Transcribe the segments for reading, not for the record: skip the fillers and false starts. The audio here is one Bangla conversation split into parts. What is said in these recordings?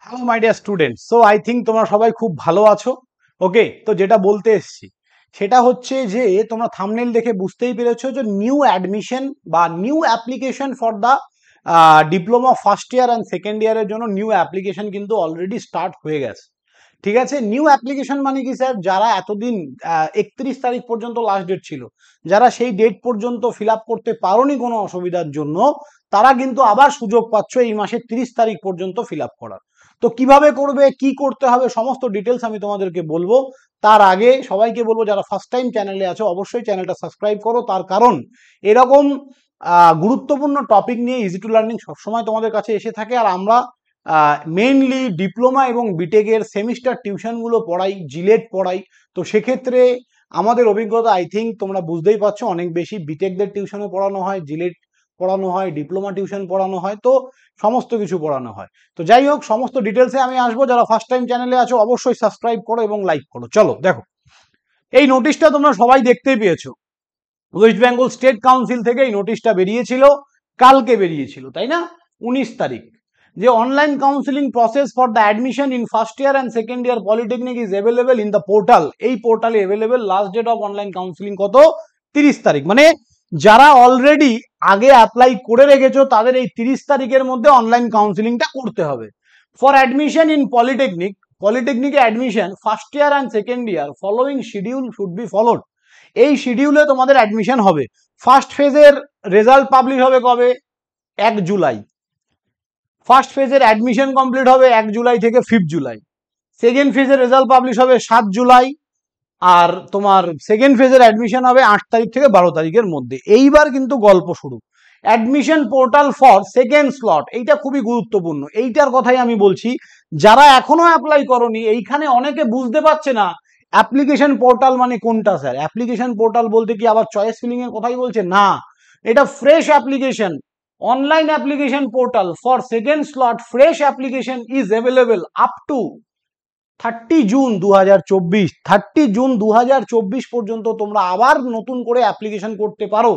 Hello my dear students, so I think তোমরা সবাই খুব ভালো আছো। ওকে, তো যেটা বলতে এসছি সেটা হচ্ছে যে তোমরা থাম্বনেল দেখে বুঝতেই পেরেছো যে নিউ অ্যাডমিশন বা new application for the diploma first year and second ইয়ারের জন্য নিউ অ্যাপ্লিকেশন কিন্তু অলরেডি স্টার্ট হয়ে গেছে। ঠিক আছে, নিউ অ্যাপ্লিকেশন মানে কি স্যার? যারা এতদিন 31 তারিখ পর্যন্ত লাস্ট ডেট ছিল, যারা সেই ডেট পর্যন্ত ফিল আপ করতে পারোনি কোনো অসুবিধার জন্য, তারা কিন্তু আবার সুযোগ পাচ্ছ এই মাসের 30 তারিখ পর্যন্ত ফিল আপ করার। তো কিভাবে করবে, কি করতে হবে, সমস্ত ডিটেলস আমি তোমাদেরকে বলবো। তার আগে সবাইকে বলবো যারা ফার্স্ট টাইম চ্যানেলে আছো অবশ্যই চ্যানেলটা সাবস্ক্রাইব করো, তার কারণ এরকম গুরুত্বপূর্ণ টপিক নিয়ে ইজি টু লার্নিং সবসময় তোমাদের কাছে এসে থাকে। আর আমরা মেইনলি ডিপ্লোমা এবং বিটেকের সেমিস্টার টিউশনগুলো পড়াই, জিলেট পড়াই। তো সেক্ষেত্রে আমাদের অভিজ্ঞতা আই থিঙ্ক তোমরা বুঝতেই পারছো অনেক বেশি। বিটেকদের টিউশনও পড়ানো হয়, জিলেট পড়ানো হয়, ডিপ্লোমা টিউশন পড়ানো হয়, তো সমস্ত কিছু পড়ানো হয়। তো যাই হোক, সমস্ত ডিটেলসে আমি আসবো। যারা ফার্স্ট টাইম চ্যানেলে আছো অবশ্যই সাবস্ক্রাইব করো এবং লাইক করো। চলো দেখো, এই নোটিশটা তোমরা সবাই দেখতেই পেয়েছো। ওয়েস্ট বেঙ্গল স্টেট কাউন্সিল থেকে এই নোটিশটা বেরিয়েছিল, কালকে বেরিয়েছিল, তাই না? 19 তারিখ, যে online counselling process for the admission in first year and second year polytechnic is available in the portal. এই পোর্টালে available. Last date of online counselling কত? 30 তারিখ। মানে যারা অলরেডি আগে অ্যাপ্লাই করে রেখেছো তাদের এই 30 তারিখের মধ্যে অনলাইন কাউন্সিলিংটা করতে হবে। ফর অ্যাডমিশন ইন পলিটেকনিক, পলিটেকনিকে admission first year and second year following schedule should be followed. এই শিডিউলে তোমাদের অ্যাডমিশন হবে। ফার্স্ট ফেজের রেজাল্ট পাবলিশ হবে কবে? 1 জুলাই। ফার্স্ট ফেজের অ্যাডমিশন কমপ্লিট হবে 1 জুলাই থেকে 5 জুলাই। সেকেন্ড ফেজের রেজাল্ট পাবলিশ হবে 7 জুলাই। আর তোমার সেকেন্ড ফেজের অ্যাডমিশন হবে 8 তারিখ থেকে 12 তারিখের মধ্যে। এইবার কিন্তু গল্প শুরু। Admission portal for second slot, এইটা খুবই গুরুত্বপূর্ণ, এইটার কথাই আমি বলছি। যারা এখনো অ্যাপ্লাই করনি, এইখানে অনেকে বুঝতে পারছে না অ্যাপ্লিকেশন পোর্টাল মানে কোনটা স্যার। অ্যাপ্লিকেশন পোর্টাল বলতে কি আবার চয়েস ফিলিং এর কথাই বলছে? না, এটা fresh application. Online application portal for second slot, fresh application is available up to 30 June 2024। 30 June 2024 পর্যন্ত তোমরা আবার নতুন করে অ্যাপ্লিকেশন করতে পারো,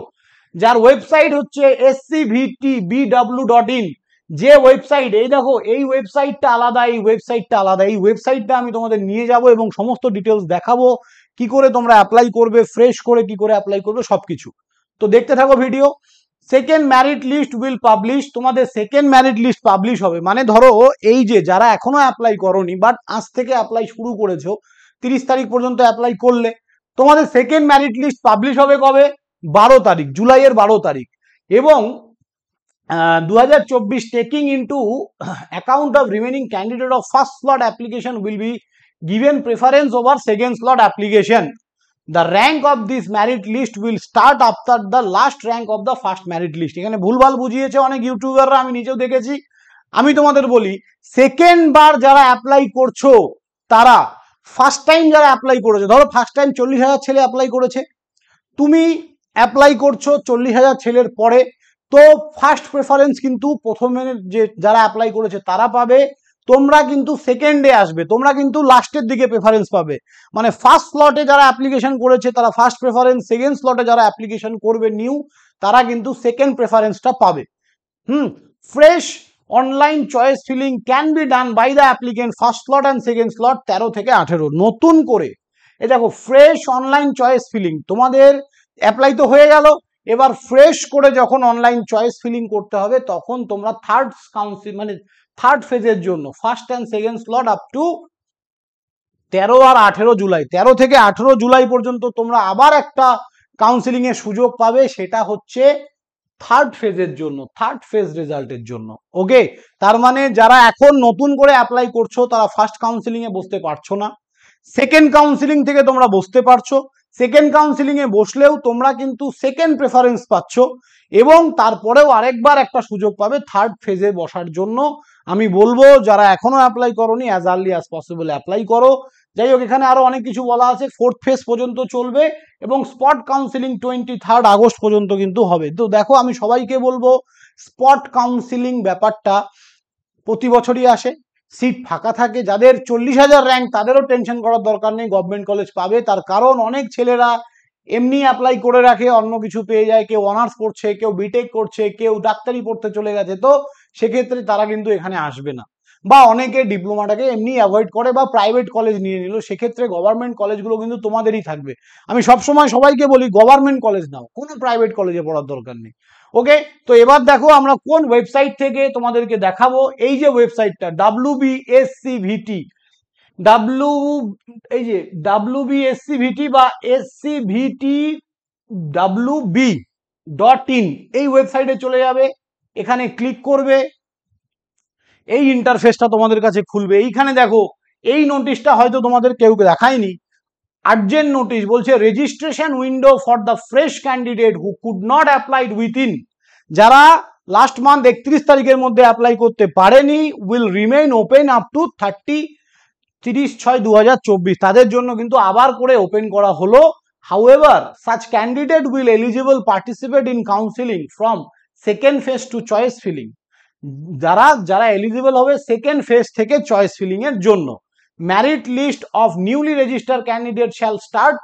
যার ওয়েবসাইট হচ্ছে scvtbw.in। যে ওয়েবসাইট, এই দেখো এই ওয়েবসাইটটা আলাদা, এই ওয়েবসাইটটা আলাদা। এই ওয়েবসাইটটা আমি তোমাদের নিয়ে যাব এবং সমস্ত ডিটেলস দেখাবো, কি করে তোমরা অ্যাপ্লাই করবে, ফ্রেশ করে কি করে অ্যাপ্লাই করবে, সবকিছু। তো দেখতে থাকো video. Second merit list will publish, তোমাদের সেকেন্ড ম্যারিট লিস্ট পাবলিশ হবে। মানে ধরো এই যে যারা এখনো অ্যাপ্লাই করোনি বাট আজ থেকে অ্যাপ্লাই শুরু করেছো, 30 তারিখ পর্যন্ত অ্যাপ্লাই করলে, তোমাদের সেকেন্ড ম্যারিট লিস্ট পাবলিশ হবে কবে? 12 তারিখ, জুলাইয়ের 12 তারিখ। এবং 2024 taking into account of remaining candidate of first slot application will be given preference over second slot application. The rank of this merit list will start after the last rank of the first merit list. এখানে ভুলভাল বুঝিয়েছে অনেক ইউটিউবাররা, আমি নিজেও দেখেছি। আমি তোমাদের বলি, সেকেন্ড বার যারা অ্যাপ্লাই করছো তারা ফার্স্ট টাইম যারা অ্যাপ্লাই করেছে, ধরো ফার্স্ট টাইম 40,000 ছেলে অ্যাপ্লাই করেছে, তুমি অ্যাপ্লাই করছো 40,000 ছেলের পরে, তো ফার্স্ট প্রেফারেন্স কিন্তু প্রথমে যে যারা অ্যাপ্লাই করেছে তারা পাবে। তোমরা কিন্তু সেকেন্ডে আসবে, তোমরা কিন্তু লাস্টের দিকে প্রেফারেন্স পাবে। মানে ফার্স্ট স্লটে যারা অ্যাপ্লিকেশন করেছে তারা ফার্স্ট প্রেফারেন্স, সেকেন্ড স্লটে যারা অ্যাপ্লিকেশন করবে নিউ, তারা কিন্তু সেকেন্ড প্রেফারেন্সটা পাবে। Fresh online choice filling can be done by the applicant first slot and second slot 13 থেকে 18। নতুন করে এ দেখো, ফ্রেশ অনলাইন চয়েস ফিলিং, তোমাদের অ্যাপ্লাই তো হয়ে গেল, এবার ফ্রেশ করে যখন অনলাইন চয়েস ফিলিং করতে হবে তখন তোমরা থার্ড কাউন্সিল মানে থার্ড ফেজের জন্য first and second slot up to 13 আর 18 জুলাই, 13 থেকে 18 জুলাই পর্যন্ত তোমরা আবার একটা কাউন্সিলিং এর সুযোগ পাবে। সেটা হচ্ছে থার্ড ফেজের জন্য, থার্ড ফেজ রেজাল্টের জন্য। ওকে, তার মানে যারা এখন নতুন করে অ্যাপ্লাই করছো তারা ফার্স্ট কাউন্সিলিং এ বসতে পারছো না, সেকেন্ড কাউন্সিলিং থেকে তোমরা বসতে পারছো। সেকেন্ড কাউন্সিলিং এ বসলেও তোমরা কিন্তু সেকেন্ড প্রেফারেন্স পাচ্ছ এবং তারপরেও আরেকবার একটা সুযোগ পাবে থার্ড ফেজে বসার জন্য। আমি বলবো যারা এখনো অ্যাপ্লাই করোনি as early as possible apply করো। যাই হোক, এখানে আরো অনেক কিছু বলা আছে। ফোর্থ ফেজ পর্যন্ত চলবে এবং স্পট কাউন্সিলিং 23 আগস্ট পর্যন্ত কিন্তু হবে। তো দেখো, আমি সবাইকে বলবো স্পট কাউন্সিলিং ব্যাপারটা প্রতি বছরই আসে, সিট ফাঁকা থাকে। যাদের 40,000 র্যাঙ্ক তাদেরও টেনশন করার দরকার নেই, গভর্নমেন্ট কলেজ পাবে। তার কারণ অনেক ছেলেরা এমনি অ্যাপ্লাই করে রাখে, অন্য কিছু পেয়ে যায়, কেউ অনার্স করছে, কেউ বিটেক করছে, কেউ ডাক্তারি পড়তে চলে গেছে, তো সেক্ষেত্রে তারা কিন্তু এখানে আসবে না। বা অনেকে ডিপ্লোমাটাকে এমনি অ্যাভয়েড করে বা প্রাইভেট কলেজ নিয়ে নিল, সেক্ষেত্রে গভর্নমেন্ট কলেজগুলো কিন্তু তোমাদেরই থাকবে। আমি সবসময় সবাইকে বলি গভর্নমেন্ট কলেজ নাও, কোনো প্রাইভেট কলেজে পড়ার দরকার নেই। ওকে, তো এবার দেখো আমরা কোন ওয়েবসাইট থেকে তোমাদেরকে দেখাবো। এই যে ওয়েবসাইটটা WBSCVT, এই যে WBSCVT বা SCVTWB.in, এই ওয়েবসাইটে চলে যাবে, এখানে ক্লিক করবে, এই ইন্টারফেসটা তোমাদের কাছে খুলবে। এইখানে দেখো এই নোটিশটা হয়তো তোমাদের কেউ দেখায়নি, আর্জেন্ট নোটিশ বলছে registration window for the fresh candidate who could not applied within, যারা লাস্ট মান্থ 31 তারিখের মধ্যে অ্যাপ্লাই করতে পারেনি will remain open up to 30/6/2024, তাদের জন্য কিন্তু আবার করে ওপেন করা হলো। However such candidate will eligible participate in counseling from second phase to choice filling, যারা এলিজিবল হবে সেকেন্ড ফেজ থেকে চয়েস ফিলিং এর জন্য। Merit list of newly registered candidate shall start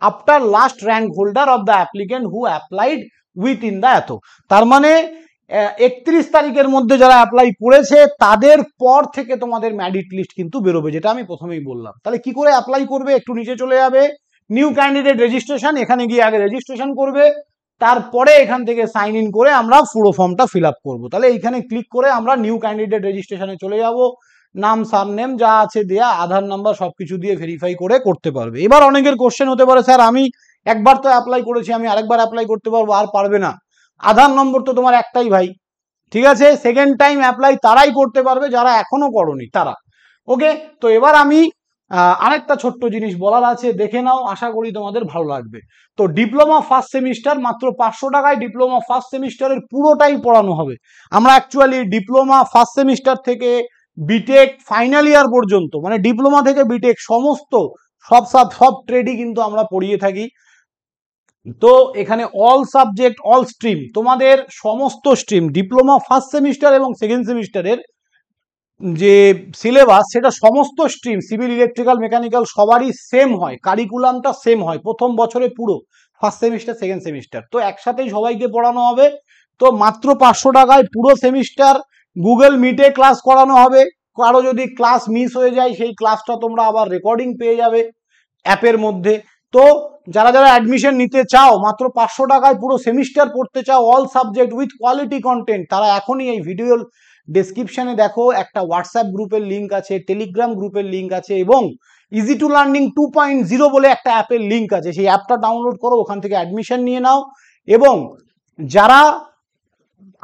after last rank holder of the applicant who applied within the এত, তার মানে 31 তারিখের মধ্যে যারা অ্যাপ্লাই করেছে তাদের পর থেকে তোমাদের মেরিট লিস্ট কিন্তু বেরোবে, যেটা আমি প্রথমেই বললাম। তাহলে কি করে অ্যাপ্লাই করবে, একটু নিচে চলে যাবে, নিউ ক্যান্ডিডেট রেজিস্ট্রেশন, এখানে গিয়ে আগে রেজিস্ট্রেশন করবে, তারপরে এখান থেকে সাইন ইন করে আমরা পুরো ফর্মটা ফিল আপ করবো। তাহলে এইখানে ক্লিক করে আমরা নিউ ক্যান্ডিডেট রেজিস্ট্রেশনে চলে যাব, নাম সারনেম যা আছে দেয়া, আধার নাম্বার সবকিছু দিয়ে ভেরিফাই করে করতে পারবে। এবার অনেকের কোশ্চেন হতে পারে, স্যার আমি একবার তো অ্যাপ্লাই করেছি, আমি আরেকবার অ্যাপ্লাই করতে পারবো, আর পারবে না? আধার নম্বর তো তোমার একটাই ভাই, ঠিক আছে? সেকেন্ড টাইম অ্যাপ্লাই তারাই করতে পারবে যারা এখনো করনি তারা। ওকে, তো এবার আমি আরেকটা ছোট্ট জিনিস বলার আছে, দেখে নাও, আশা করি তোমাদের ভালো লাগবে। তো ডিপ্লোমা ফার্স্ট সেমিস্টার মাত্র 500 টাকায় ডিপ্লোমা ফার্স্ট সেমিস্টারের পুরোটাই পড়ানো হবে। আমরা অ্যাকচুয়ালি ডিপ্লোমা ফার্স্ট সেমিস্টার থেকে বিটেক ফাইনাল ইয়ার পর্যন্ত, মানে ডিপ্লোমা থেকে বিটেক সমস্ত সব ট্রেডই কিন্তু আমরা পড়িয়ে থাকি। তো এখানে অল সাবজেক্ট অল স্ট্রিম, তোমাদের সমস্ত স্ট্রিম ডিপ্লোমা ফার্স্ট সেমিস্টার এবং সেকেন্ড সেমিস্টারের যে সিলেবাস সেটা সমস্ত স্ট্রিম সিভিল ইলেকট্রিক্যাল মেকানিক্যাল সবারই সেম হয়, কারিকুলামটা সেম হয় প্রথম বছরে পুরো, ফার্স্ট সেমিস্টার সেকেন্ড সেমিস্টার, তো একসাথেই সবাইকে পড়ানো হবে। তো মাত্র 500 টাকায় পুরো সেমিস্টার গুগল মিটে ক্লাস করানো হবে। কারো যদি ক্লাস মিস হয়ে যায় সেই ক্লাসটা তোমরা আবার রেকর্ডিং পেয়ে যাবে অ্যাপের মধ্যে। তো যারা যারা অ্যাডমিশন নিতে চাও, মাত্র 500 টাকায় পুরো সেমিস্টার পড়তে চাও all subject with quality content, তারা এখনই এই ভিডিও ডেসক্রিপশনে দেখো একটা হোয়াটসঅ্যাপ গ্রুপের লিঙ্ক আছে, টেলিগ্রাম গ্রুপের লিঙ্ক আছে এবং ইজি টু লার্নিং 2.0 বলে একটা অ্যাপের লিঙ্ক আছে, সেই অ্যাপটা ডাউনলোড করো, ওখান থেকে অ্যাডমিশন নিয়ে নাও। এবং যারা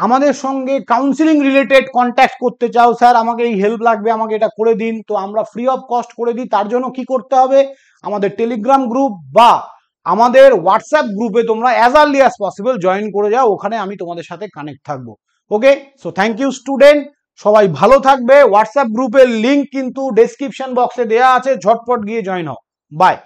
আমাদের সঙ্গে কাউন্সিলিং রিলেটেড কন্ট্যাক্ট করতে চাও, স্যার আমাকে এই হেল্প লাগবে, আমাকে এটা করে দিন, তো আমরা ফ্রি অফ কস্ট করে দিই। তার জন্য কি করতে হবে, আমাদের টেলিগ্রাম গ্রুপ বা আমাদের হোয়াটসঅ্যাপ গ্রুপে তোমরা as early as possible join করে যাও, ওখানে আমি তোমাদের সাথে কানেক্ট থাকবো। ওকে, সো থ্যাংক ইউ স্টুডেন্ট, সবাই ভালো থাকবে। হোয়াটসঅ্যাপ গ্রুপের লিঙ্ক কিন্তু ডেসক্রিপশন বক্সে দেওয়া আছে, ঝটপট গিয়ে জয়েন হও। বাই।